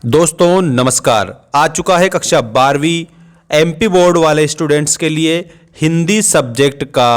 दोस्तों नमस्कार। आ चुका है कक्षा 12वीं एमपी बोर्ड वाले स्टूडेंट्स के लिए हिंदी सब्जेक्ट का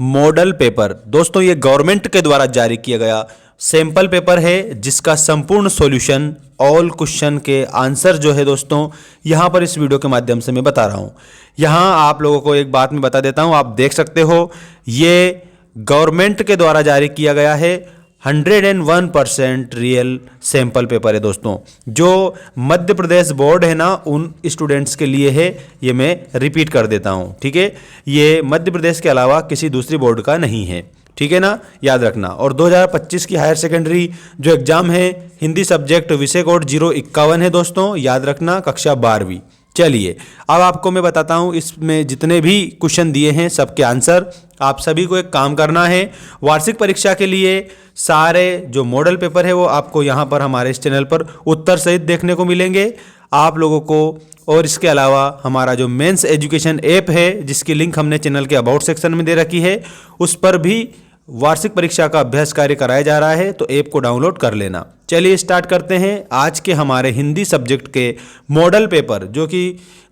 मॉडल पेपर। दोस्तों ये गवर्नमेंट के द्वारा जारी किया गया सैंपल पेपर है जिसका संपूर्ण सॉल्यूशन ऑल क्वेश्चन के आंसर जो है दोस्तों यहाँ पर इस वीडियो के माध्यम से मैं बता रहा हूँ। यहाँ आप लोगों को एक बात मैं बता देता हूँ, आप देख सकते हो ये गवर्नमेंट के द्वारा जारी किया गया है 101% रियल सैंपल पेपर है दोस्तों। जो मध्य प्रदेश बोर्ड है ना उन स्टूडेंट्स के लिए है, ये मैं रिपीट कर देता हूँ, ठीक है। ये मध्य प्रदेश के अलावा किसी दूसरी बोर्ड का नहीं है, ठीक है ना, याद रखना। और 2025 की हायर सेकेंडरी जो एग्जाम है हिंदी सब्जेक्ट विषय कोड 051 है दोस्तों, याद रखना, कक्षा 12वीं। चलिए अब आपको मैं बताता हूँ इसमें जितने भी क्वेश्चन दिए हैं सबके आंसर। आप सभी को एक काम करना है, वार्षिक परीक्षा के लिए सारे जो मॉडल पेपर है वो आपको यहाँ पर हमारे इस चैनल पर उत्तर सहित देखने को मिलेंगे आप लोगों को। और इसके अलावा हमारा जो मेंस एजुकेशन ऐप है जिसकी लिंक हमने चैनल के अबाउट सेक्शन में दे रखी है, उस पर भी वार्षिक परीक्षा का अभ्यास कार्य कराया जा रहा है, तो ऐप को डाउनलोड कर लेना। चलिए स्टार्ट करते हैं आज के हमारे हिंदी सब्जेक्ट के मॉडल पेपर जो कि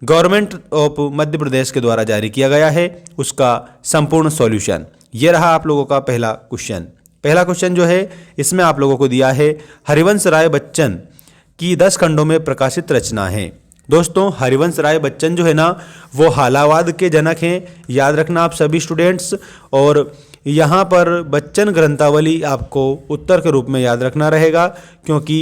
गवर्नमेंट ऑफ मध्य प्रदेश के द्वारा जारी किया गया है, उसका संपूर्ण सॉल्यूशन। ये रहा आप लोगों का पहला क्वेश्चन। पहला क्वेश्चन जो है इसमें आप लोगों को दिया है हरिवंश राय बच्चन की 10 खंडों में प्रकाशित रचना है। दोस्तों हरिवंश राय बच्चन जो है ना वो हालावाद के जनक हैं, याद रखना आप सभी स्टूडेंट्स। और यहाँ पर बच्चन ग्रंथावली आपको उत्तर के रूप में याद रखना रहेगा क्योंकि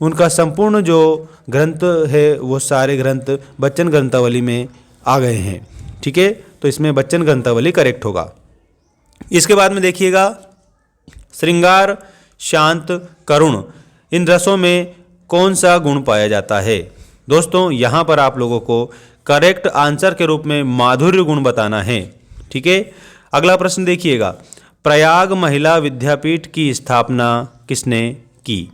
उनका संपूर्ण जो ग्रंथ है वो सारे ग्रंथ बच्चन ग्रंथावली में आ गए हैं, ठीक है। तो इसमें बच्चन ग्रंथावली करेक्ट होगा। इसके बाद में देखिएगा श्रृंगार, शांत, करुण, इन रसों में कौन सा गुण पाया जाता है। दोस्तों यहाँ पर आप लोगों को करेक्ट आंसर के रूप में माधुर्य गुण बताना है, ठीक है। अगला प्रश्न देखिएगा, प्रयाग महिला विद्यापीठ की स्थापना किसने की।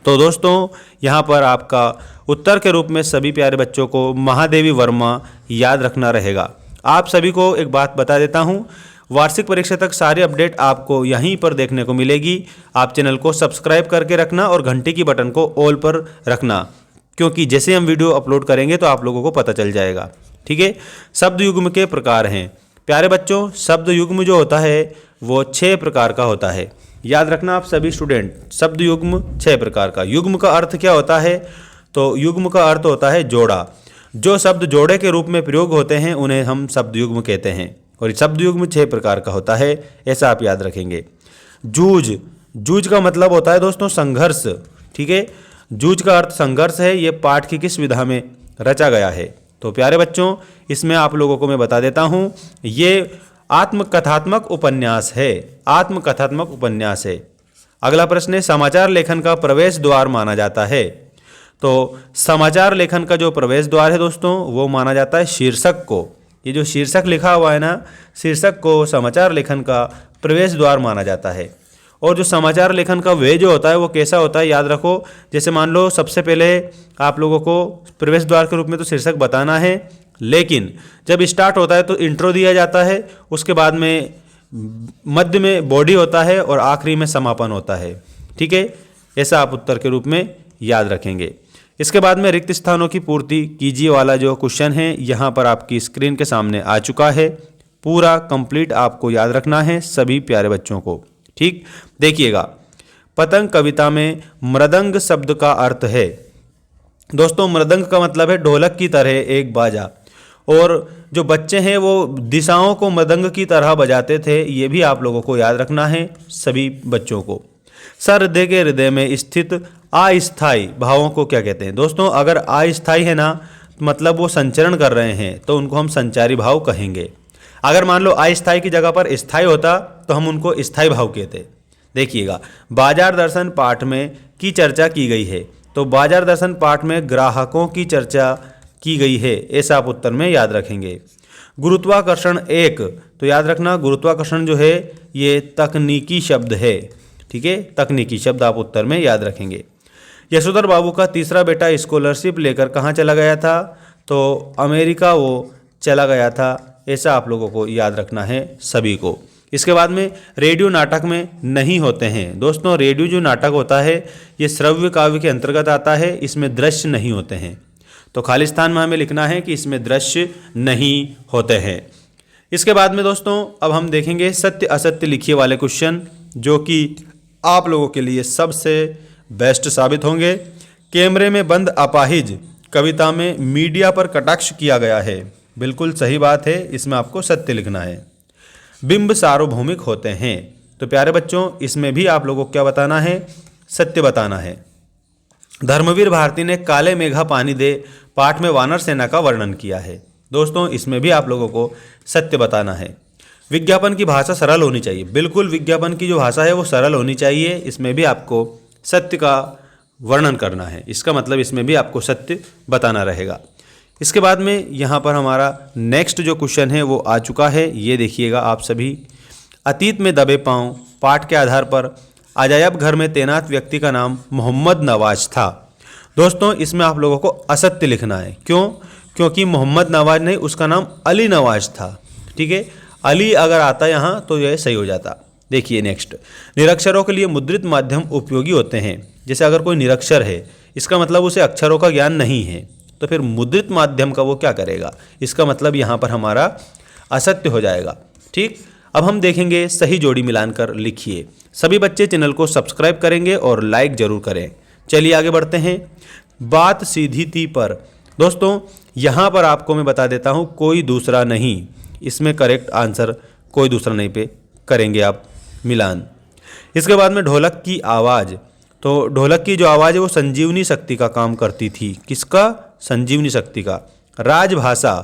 तो दोस्तों यहाँ पर आपका उत्तर के रूप में सभी प्यारे बच्चों को महादेवी वर्मा याद रखना रहेगा। आप सभी को एक बात बता देता हूँ, वार्षिक परीक्षा तक सारी अपडेट आपको यहीं पर देखने को मिलेगी। आप चैनल को सब्सक्राइब करके रखना और घंटी की बटन को ऑल पर रखना क्योंकि जैसे हम वीडियो अपलोड करेंगे तो आप लोगों को पता चल जाएगा, ठीक है। शब्द युग्म के प्रकार हैं प्यारे बच्चों, शब्द युग्म जो होता है वो 6 प्रकार का होता है, याद रखना आप सभी स्टूडेंट। शब्द युग्म 6 प्रकार का। युग्म का अर्थ क्या होता है, तो युग्म का अर्थ होता है जोड़ा। जो शब्द जोड़े के रूप में प्रयोग होते हैं उन्हें हम शब्द युग्म कहते हैं और शब्द युग्म 6 प्रकार का होता है, ऐसा आप याद रखेंगे। जूझ, जूझ का मतलब होता है दोस्तों संघर्ष, ठीक है। जूझ का अर्थ संघर्ष है। ये पाठ की किस विधा में रचा गया है, तो प्यारे बच्चों इसमें आप लोगों को मैं बता देता हूँ ये आत्मकथात्मक उपन्यास है, आत्मकथात्मक उपन्यास है। अगला प्रश्न है समाचार लेखन का प्रवेश द्वार माना जाता है। तो समाचार लेखन का जो प्रवेश द्वार है दोस्तों वो माना जाता है शीर्षक को। ये जो शीर्षक लिखा हुआ है ना, शीर्षक को समाचार लेखन का प्रवेश द्वार माना जाता है। और जो समाचार लेखन का वे जो होता है वो कैसा होता है, याद रखो। जैसे मान लो सबसे पहले आप लोगों को प्रवेश द्वार के रूप में तो शीर्षक बताना है, लेकिन जब स्टार्ट होता है तो इंट्रो दिया जाता है, उसके बाद में मध्य में बॉडी होता है और आखिरी में समापन होता है, ठीक है। ऐसा आप उत्तर के रूप में याद रखेंगे। इसके बाद में रिक्त स्थानों की पूर्ति कीजिए वाला जो क्वेश्चन है यहाँ पर आपकी स्क्रीन के सामने आ चुका है। पूरा कंप्लीट आपको याद रखना है सभी प्यारे बच्चों को, ठीक। देखिएगा पतंग कविता में मृदंग शब्द का अर्थ है। दोस्तों मृदंग का मतलब है ढोलक की तरह एक बाजा, और जो बच्चे हैं वो दिशाओं को मृदंग की तरह बजाते थे, ये भी आप लोगों को याद रखना है सभी बच्चों को। सहृदय के हृदय में स्थित अस्थायी भावों को क्या कहते हैं। दोस्तों अगर अस्थायी है ना मतलब वो संचरण कर रहे हैं तो उनको हम संचारी भाव कहेंगे। अगर मान लो अस्थायी की जगह पर स्थायी होता तो हम उनको स्थायी भाव कहते। देखिएगा बाजार दर्शन पाठ में की चर्चा की गई है, तो बाजार दर्शन पाठ में ग्राहकों की चर्चा की गई है, ऐसा आप उत्तर में याद रखेंगे। गुरुत्वाकर्षण 1, तो याद रखना गुरुत्वाकर्षण जो है ये तकनीकी शब्द है, ठीक है, तकनीकी शब्द आप उत्तर में याद रखेंगे। यशोधर बाबू का तीसरा बेटा स्कॉलरशिप लेकर कहाँ चला गया था, तो अमेरिका वो चला गया था, ऐसा आप लोगों को याद रखना है सभी को। इसके बाद में रेडियो नाटक में नहीं होते हैं। दोस्तों रेडियो जो नाटक होता है ये श्रव्य काव्य के अंतर्गत आता है, इसमें दृश्य नहीं होते हैं। तो खाली स्थान में हमें लिखना है कि इसमें दृश्य नहीं होते हैं। इसके बाद में दोस्तों अब हम देखेंगे सत्य असत्य लिखिए वाले क्वेश्चन, जो कि आप लोगों के लिए सबसे बेस्ट साबित होंगे। कैमरे में बंद अपाहिज कविता में मीडिया पर कटाक्ष किया गया है। बिल्कुल सही बात है, इसमें आपको सत्य लिखना है। बिंब सार्वभौमिक होते हैं, तो प्यारे बच्चों इसमें भी आप लोगों को क्या बताना है, सत्य बताना है। धर्मवीर भारती ने काले मेघा पानी दे पाठ में वानर सेना का वर्णन किया है। दोस्तों इसमें भी आप लोगों को सत्य बताना है। विज्ञापन की भाषा सरल होनी चाहिए, बिल्कुल विज्ञापन की जो भाषा है वो सरल होनी चाहिए, इसमें भी आपको सत्य का वर्णन करना है। इसका मतलब इसमें भी आपको सत्य बताना रहेगा। इसके बाद में यहाँ पर हमारा नेक्स्ट जो क्वेश्चन है वो आ चुका है, ये देखिएगा आप सभी। अतीत में दबे पांव पाठ के आधार पर अजायब घर में तैनात व्यक्ति का नाम मोहम्मद नवाज था। दोस्तों इसमें आप लोगों को असत्य लिखना है। क्यों? क्योंकि मोहम्मद नवाज नहीं, उसका नाम अली नवाज था। ठीक है, अली अगर आता यहाँ तो यह सही हो जाता। देखिए नेक्स्ट, निरक्षरों के लिए मुद्रित माध्यम उपयोगी होते हैं। जैसे अगर कोई निरक्षर है, इसका मतलब उसे अक्षरों का ज्ञान नहीं है, तो फिर मुद्रित माध्यम का वो क्या करेगा, इसका मतलब यहाँ पर हमारा असत्य हो जाएगा। ठीक, अब हम देखेंगे सही जोड़ी मिलान कर लिखिए। सभी बच्चे चैनल को सब्सक्राइब करेंगे और लाइक जरूर करें। चलिए आगे बढ़ते हैं। बात सीधी थी पर, दोस्तों यहाँ पर आपको मैं बता देता हूँ कोई दूसरा नहीं, इसमें करेक्ट आंसर कोई दूसरा नहीं पे करेंगे आप मिलान। इसके बाद में ढोलक की आवाज़, तो ढोलक की जो आवाज़ है वो संजीवनी शक्ति का काम करती थी। किसका? संजीवनी शक्ति का। राजभाषा,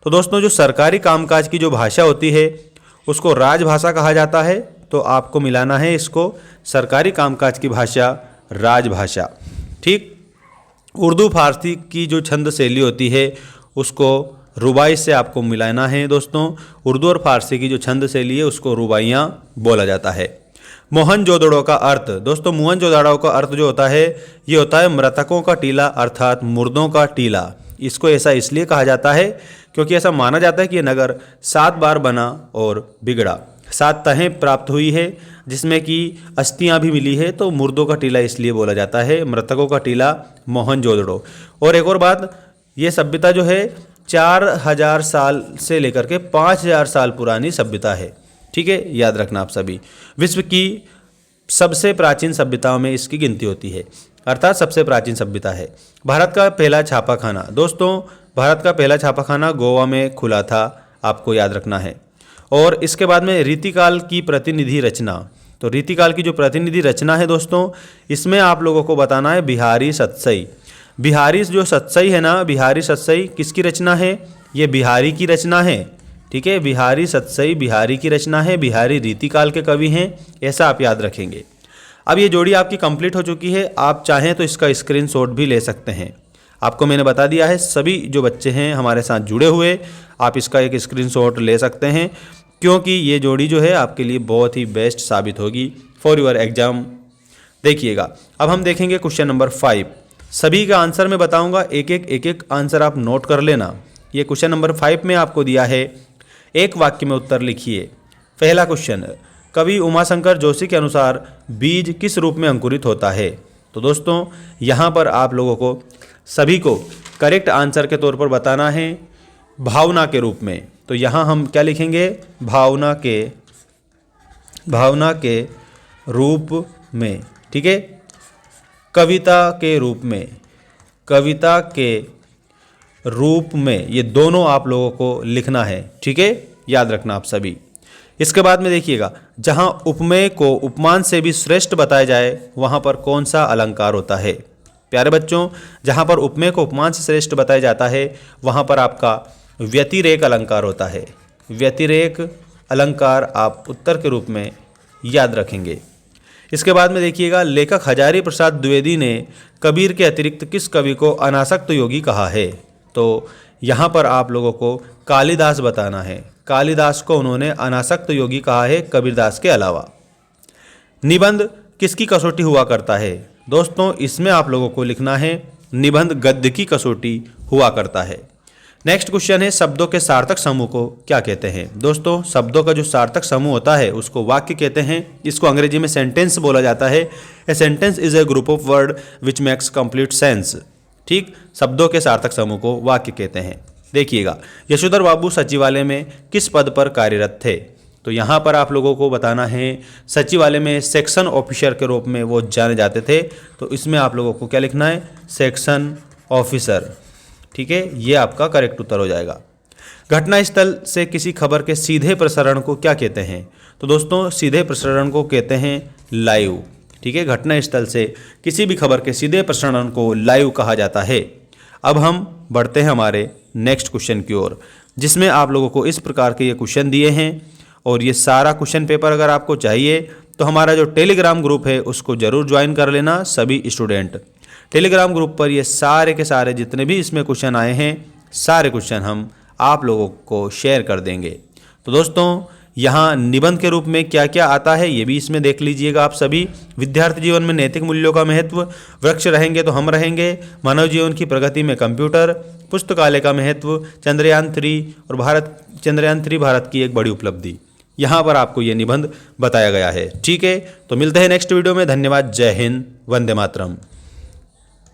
तो दोस्तों जो सरकारी कामकाज की जो भाषा होती है उसको राजभाषा कहा जाता है, तो आपको मिलाना है इसको, सरकारी कामकाज की भाषा राजभाषा। ठीक, उर्दू फारसी की जो छंद शैली होती है उसको रुबाई से आपको मिलाना है। दोस्तों उर्दू और फारसी की जो छंद शैली है उसको रुबाइयाँ बोला जाता है। मोहनजोदड़ो का अर्थ, दोस्तों मोहनजोदड़ो का अर्थ जो होता है ये होता है मृतकों का टीला, अर्थात मुर्दों का टीला। इसको ऐसा इसलिए कहा जाता है क्योंकि ऐसा माना जाता है कि ये नगर 7 बार बना और बिगड़ा, 7 तहें प्राप्त हुई है जिसमें कि अस्थियां भी मिली है, तो मुर्दों का टीला इसलिए बोला जाता है, मृतकों का टीला मोहनजोदड़ो। और एक और बात, ये सभ्यता जो है 4000 साल से लेकर के 5000 साल पुरानी सभ्यता है। ठीक है, याद रखना आप सभी। विश्व की सबसे प्राचीन सभ्यताओं में इसकी गिनती होती है, अर्थात सबसे प्राचीन सभ्यता है। भारत का पहला छापाखाना, दोस्तों भारत का पहला छापाखाना गोवा में खुला था, आपको याद रखना है। और इसके बाद में रीतिकाल की प्रतिनिधि रचना, तो रीतिकाल की जो प्रतिनिधि रचना है दोस्तों इसमें आप लोगों को बताना है बिहारी सतसई। बिहारी जो सतसई है ना, बिहारी सतसई किसकी रचना है? ये बिहारी की रचना है। ठीक है, बिहारी सतसई बिहारी की रचना है, बिहारी रीतिकाल के कवि हैं, ऐसा आप याद रखेंगे। अब ये जोड़ी आपकी कंप्लीट हो चुकी है, आप चाहें तो इसका स्क्रीनशॉट भी ले सकते हैं। आपको मैंने बता दिया है, सभी जो बच्चे हैं हमारे साथ जुड़े हुए आप इसका एक स्क्रीनशॉट ले सकते हैं, क्योंकि ये जोड़ी जो है आपके लिए बहुत ही बेस्ट साबित होगी फॉर योर एग्जाम। देखिएगा, अब हम देखेंगे क्वेश्चन नंबर 5। सभी का आंसर मैं बताऊंगा, एक एक आंसर आप नोट कर लेना। ये क्वेश्चन नंबर 5 में आपको दिया है, एक वाक्य में उत्तर लिखिए। पहला क्वेश्चन, कवि उमाशंकर जोशी के अनुसार बीज किस रूप में अंकुरित होता है? तो दोस्तों यहाँ पर आप लोगों को सभी को करेक्ट आंसर के तौर पर बताना है भावना के रूप में। तो यहाँ हम क्या लिखेंगे? भावना के रूप में। ठीक है, कविता के रूप में, कविता के रूप में, ये दोनों आप लोगों को लिखना है। ठीक है, याद रखना आप सभी। इसके बाद में देखिएगा, जहाँ उपमेय को उपमान से भी श्रेष्ठ बताया जाए वहाँ पर कौन सा अलंकार होता है? प्यारे बच्चों, जहाँ पर उपमेय को उपमान से श्रेष्ठ बताया जाता है वहाँ पर आपका व्यतिरेक अलंकार होता है। व्यतिरेक अलंकार आप उत्तर के रूप में याद रखेंगे। इसके बाद में देखिएगा, लेखक हजारी प्रसाद द्विवेदी ने कबीर के अतिरिक्त किस कवि को अनासक्त योगी कहा है? तो यहाँ पर आप लोगों को कालिदास बताना है। कालिदास को उन्होंने अनासक्त योगी कहा है कबीरदास के अलावा। निबंध किसकी कसौटी हुआ करता है? दोस्तों इसमें आप लोगों को लिखना है निबंध गद्य की कसौटी हुआ करता है। नेक्स्ट क्वेश्चन है शब्दों के सार्थक समूह को क्या कहते हैं। दोस्तों शब्दों का जो सार्थक समूह होता है उसको वाक्य कहते हैं। इसको अंग्रेजी में सेंटेंस बोला जाता है। A sentence is a group of word which makes complete sense. ठीक, शब्दों के सार्थक समूह को वाक्य कहते हैं। देखिएगा, यशोधर बाबू सचिवालय में किस पद पर कार्यरत थे। तो यहाँ पर आप लोगों को बताना है सचिवालय में सेक्शन ऑफिसर के रूप में वो जाने जाते थे। तो इसमें आप लोगों को क्या लिखना है, सेक्शन ऑफिसर। ठीक है, ये आपका करेक्ट उत्तर हो जाएगा। घटनास्थल से किसी खबर के सीधे प्रसारण को क्या कहते हैं। तो दोस्तों सीधे प्रसारण को कहते हैं लाइव। ठीक है, घटनास्थल से किसी भी खबर के सीधे प्रसारण को लाइव कहा जाता है। अब हम बढ़ते हैं हमारे नेक्स्ट क्वेश्चन की ओर, जिसमें आप लोगों को इस प्रकार के ये क्वेश्चन दिए हैं। और ये सारा क्वेश्चन पेपर अगर आपको चाहिए तो हमारा जो टेलीग्राम ग्रुप है उसको जरूर ज्वाइन कर लेना सभी स्टूडेंट। टेलीग्राम ग्रुप पर ये सारे के सारे जितने भी इसमें क्वेश्चन आए हैं सारे क्वेश्चन हम आप लोगों को शेयर कर देंगे। तो दोस्तों यहाँ निबंध के रूप में क्या क्या आता है ये भी इसमें देख लीजिएगा आप सभी। विद्यार्थी जीवन में नैतिक मूल्यों का महत्व, वृक्ष रहेंगे तो हम रहेंगे, मानव जीवन की प्रगति में कंप्यूटर, पुस्तकालय का महत्व, चंद्रयान 3 और चंद्रयान 3 भारत की एक बड़ी उपलब्धि। यहाँ पर आपको ये निबंध बताया गया है। ठीक है, तो मिलते हैं नेक्स्ट वीडियो में। धन्यवाद। जय हिंद, वंदे मातरम।